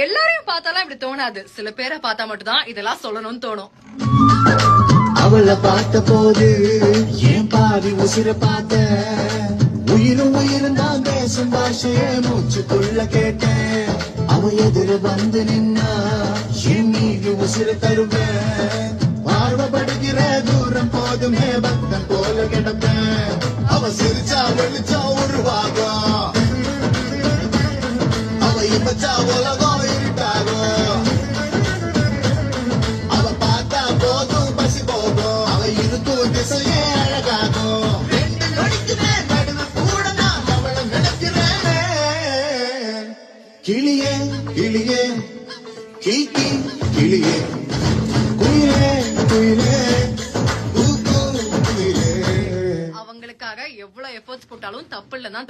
எல்லாரையும் பார்த்தாலும் இப்படி தோணாது. சில பேரை பார்த்தா மட்டும்தான் இதெல்லாம் சொல்லணும்னு தோணும். அவளை பார்த்த போது ஏன் பாதி உசிர பார்த்த உயிரும் உயிரும் தான் பேசும் பாஷையே மூச்சுக்குள்ள கேட்டேன். அவ எதிர வந்து நின்னா என் மீது உசிர தருவேன். பார்வப்படுகிற தூரம் போதுமே பக்தன் போல கிடப்பேன். அவ சிரிச்சா வெளிச்சா உருவாகும். அவ இமச்சா உலகம் இருட்டாகும். அவ பார்த்தா போதும் பசி போகும். அவ இருக்கும் திசையே அழகாகும். ரெண்டு நொடிக்குமே நடுவு கூட நான் அவளை நினைக்கிறேன். கிளியே கிளியே கீக்கி கிளியே குயிலே குயிலே அவங்களுக்காக எவ்வளவு எஃபர்ட்ஸ் போட்டாலும் தப்பு இல்லைன்னா